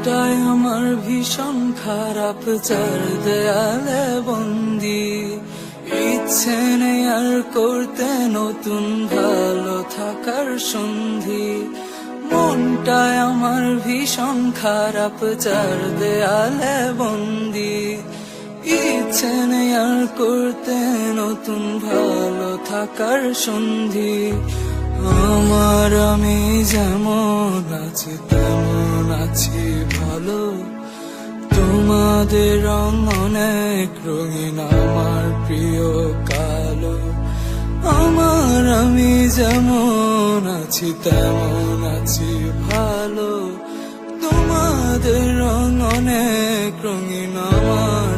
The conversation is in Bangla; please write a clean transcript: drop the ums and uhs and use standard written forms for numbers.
মনটাই আমার ভীষণ খারাপ, চার দেয়ালে বন্দি। ইচ্ছে নেই আর করতে নতুন ভালো থাকার সন্ধি। মনটাই আমার ভীষণ খারাপ, চার দেয়ালে বন্দি। ইচ্ছে নেই আর করতে নতুন ভালো থাকার সন্ধি। আমি যেমন আছি তেমন আছি ভালো, তোমাদের রং অনেক রঙিন, আমার প্রিয় কালো। আমি যেমন আছি তেমন আছি ভালো, তোমাদের রং অনেক রঙিন, আমার